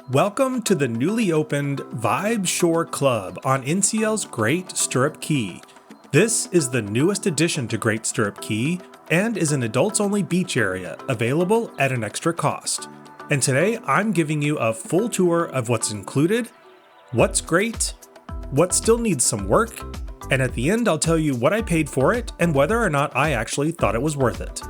Welcome to the newly opened Vibe Shore Club on NCL's Great Stirrup Cay. This is the newest addition to Great Stirrup Cay and is an adults-only beach area available at an extra cost. And today I'm giving you a full tour of what's included, what's great, what still needs some work, and at the end I'll tell you what I paid for it and whether or not I actually thought it was worth it.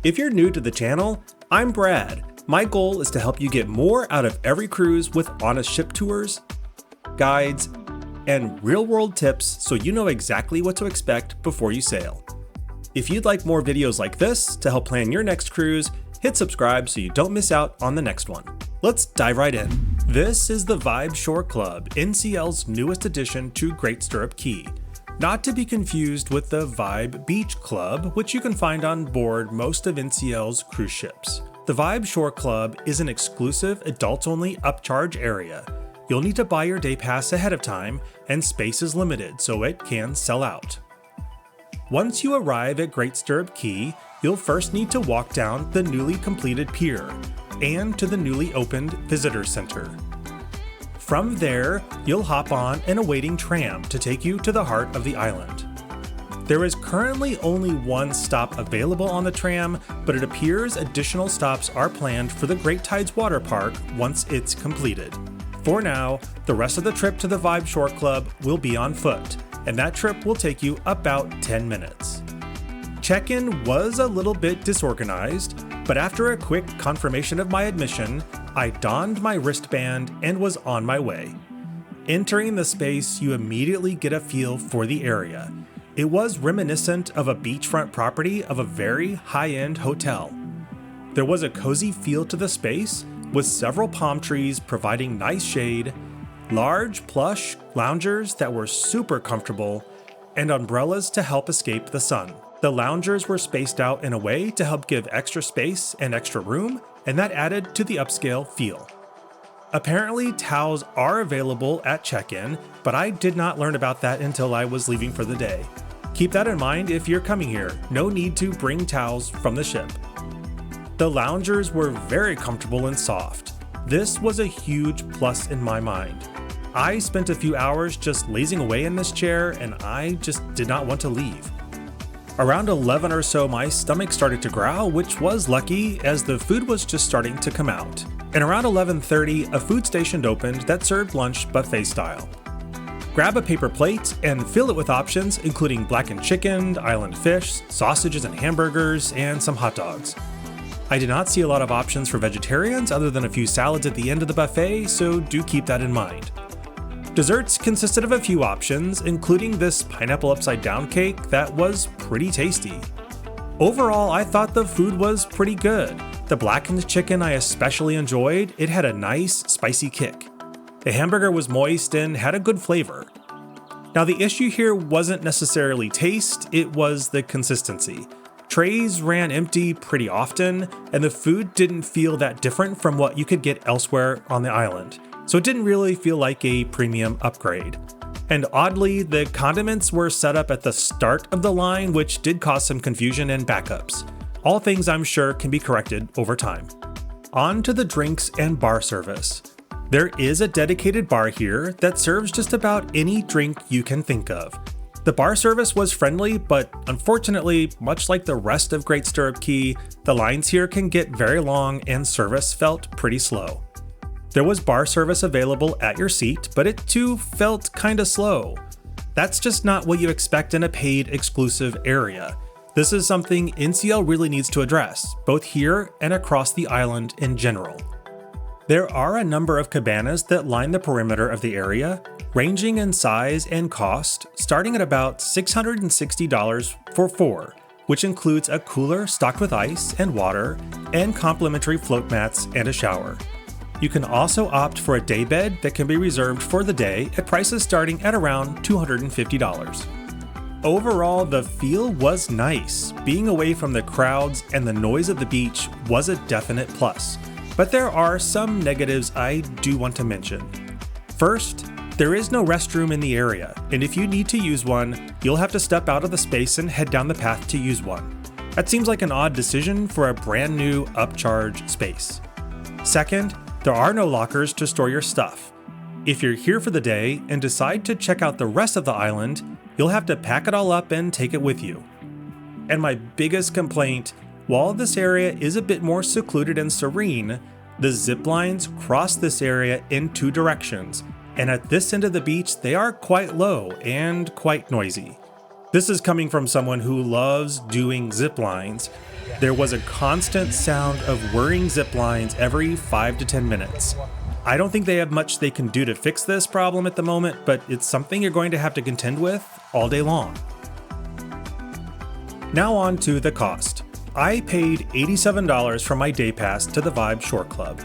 If you're new to the channel, I'm Brad. My goal is to help you get more out of every cruise with honest ship tours, guides, and real-world tips so you know exactly what to expect before you sail. If you'd like more videos like this to help plan your next cruise, hit subscribe so you don't miss out on the next one. Let's dive right in. This is the Vibe Shore Club, NCL's newest addition to Great Stirrup Cay. Not to be confused with the Vibe Beach Club, which you can find on board most of NCL's cruise ships. The Vibe Shore Club is an exclusive adults-only upcharge area. You'll need to buy your day pass ahead of time, and space is limited, so it can sell out. Once you arrive at Great Stirrup Cay, you'll first need to walk down the newly completed pier and to the newly opened visitor center. From there, you'll hop on an awaiting tram to take you to the heart of the island. There is currently only one stop available on the tram, but it appears additional stops are planned for the Great Tides Water Park once it's completed. For now, the rest of the trip to the Vibe Shore Club will be on foot, and that trip will take you about 10 minutes. Check-in was a little bit disorganized, but after a quick confirmation of my admission, I donned my wristband and was on my way. Entering the space, you immediately get a feel for the area. It was reminiscent of a beachfront property of a very high-end hotel. There was a cozy feel to the space, with several palm trees providing nice shade, large plush loungers that were super comfortable, and umbrellas to help escape the sun. The loungers were spaced out in a way to help give extra space and extra room, and that added to the upscale feel. Apparently, towels are available at check-in, but I did not learn about that until I was leaving for the day. Keep that in mind if you're coming here. No need to bring towels from the ship. The loungers were very comfortable and soft. This was a huge plus in my mind. I spent a few hours just lazing away in this chair and I just did not want to leave. Around 11 or so, my stomach started to growl, which was lucky as the food was just starting to come out. And around 11:30, a food station opened that served lunch buffet style. Grab a paper plate and fill it with options including blackened chicken, island fish, sausages and hamburgers, and some hot dogs. I did not see a lot of options for vegetarians other than a few salads at the end of the buffet, so do keep that in mind. Desserts consisted of a few options, including this pineapple upside down cake that was pretty tasty. Overall, I thought the food was pretty good. The blackened chicken I especially enjoyed. It had a nice, spicy kick. The hamburger was moist and had a good flavor. Now the issue here wasn't necessarily taste, it was the consistency. Trays ran empty pretty often, and the food didn't feel that different from what you could get elsewhere on the island. So it didn't really feel like a premium upgrade. And oddly, the condiments were set up at the start of the line, which did cause some confusion and backups. All things I'm sure can be corrected over time. On to the drinks and bar service. There is a dedicated bar here that serves just about any drink you can think of. The bar service was friendly, but unfortunately, much like the rest of Great Stirrup Cay, the lines here can get very long and service felt pretty slow. There was bar service available at your seat, but it too felt kinda slow. That's just not what you expect in a paid exclusive area. This is something NCL really needs to address, both here and across the island in general. There are a number of cabanas that line the perimeter of the area, ranging in size and cost, starting at about $660 for 4, which includes a cooler stocked with ice and water, and complimentary float mats and a shower. You can also opt for a day bed that can be reserved for the day at prices starting at around $250. Overall, the feel was nice. Being away from the crowds and the noise of the beach was a definite plus. But there are some negatives I do want to mention. First, there is no restroom in the area, and if you need to use one, you'll have to step out of the space and head down the path to use one. That seems like an odd decision for a brand new upcharge space. Second, There are no lockers to store your stuff. If you're here for the day and decide to check out the rest of the island, you'll have to pack it all up and take it with you. And my biggest complaint, while this area is a bit more secluded and serene, the zip lines cross this area in two directions, and at this end of the beach they are quite low and quite noisy. This is coming from someone who loves doing zip lines. There was a constant sound of whirring zip lines every 5 to 10 minutes. I don't think they have much they can do to fix this problem at the moment, but it's something you're going to have to contend with all day long. Now on to the cost. I paid $87 for my day pass to the Vibe Shore Club.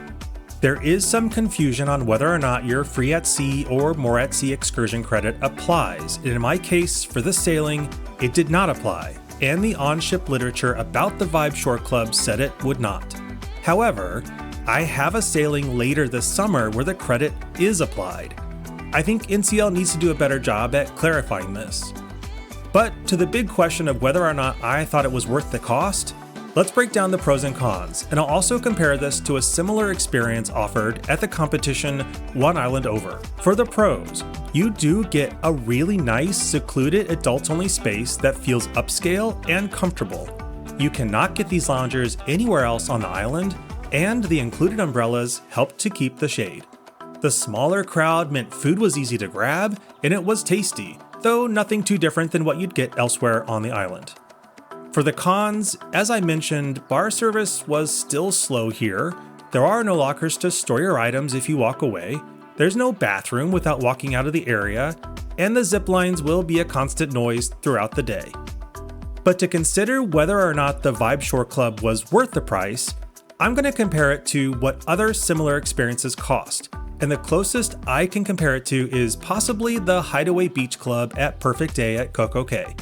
There is some confusion on whether or not your free at sea or more at sea excursion credit applies. In my case, for the sailing, it did not apply, and the on-ship literature about the Vibe Shore Club said it would not. However, I have a sailing later this summer where the credit is applied. I think NCL needs to do a better job at clarifying this. But to the big question of whether or not I thought it was worth the cost, let's break down the pros and cons, and I'll also compare this to a similar experience offered at the competition one island over. For the pros, you do get a really nice, secluded adults-only space that feels upscale and comfortable. You cannot get these loungers anywhere else on the island, and the included umbrellas helped to keep the shade. The smaller crowd meant food was easy to grab, and it was tasty, though nothing too different than what you'd get elsewhere on the island. For the cons, as I mentioned, bar service was still slow here. There are no lockers to store your items if you walk away. There's no bathroom without walking out of the area, and the zip lines will be a constant noise throughout the day. But to consider whether or not the Vibe Shore Club was worth the price, I'm going to compare it to what other similar experiences cost. And the closest I can compare it to is possibly the Hideaway Beach Club at Perfect Day at CocoCay.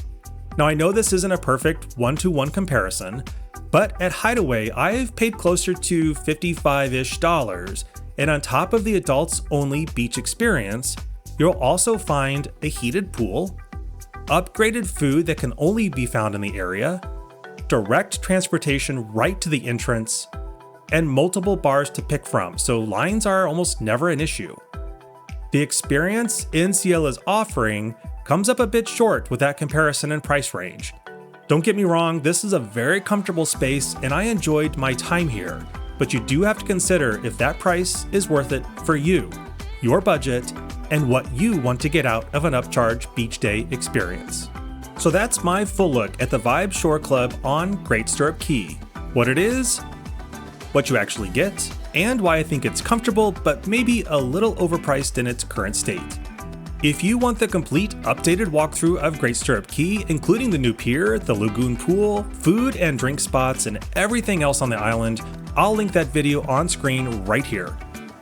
Now I know this isn't a perfect one-to-one comparison, but at Hideaway I've paid closer to $55-ish, and on top of the adults-only beach experience, you'll also find a heated pool, upgraded food that can only be found in the area, direct transportation right to the entrance, and multiple bars to pick from, so lines are almost never an issue. The experience NCL is offering comes up a bit short with that comparison and price range. Don't get me wrong, this is a very comfortable space and I enjoyed my time here, but you do have to consider if that price is worth it for you, your budget, and what you want to get out of an upcharge beach day experience. So that's my full look at the Vibe Shore Club on Great Stirrup Cay. What it is, what you actually get, and why I think it's comfortable but maybe a little overpriced in its current state. If you want the complete updated walkthrough of Great Stirrup Cay, including the new pier, the lagoon pool, food and drink spots, and everything else on the island, I'll link that video on screen right here.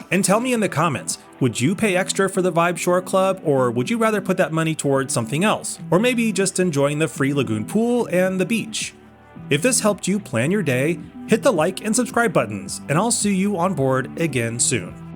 And tell me in the comments, would you pay extra for the Vibe Shore Club, or would you rather put that money towards something else? Or maybe just enjoying the free lagoon pool and the beach? If this helped you plan your day, hit the like and subscribe buttons, and I'll see you on board again soon.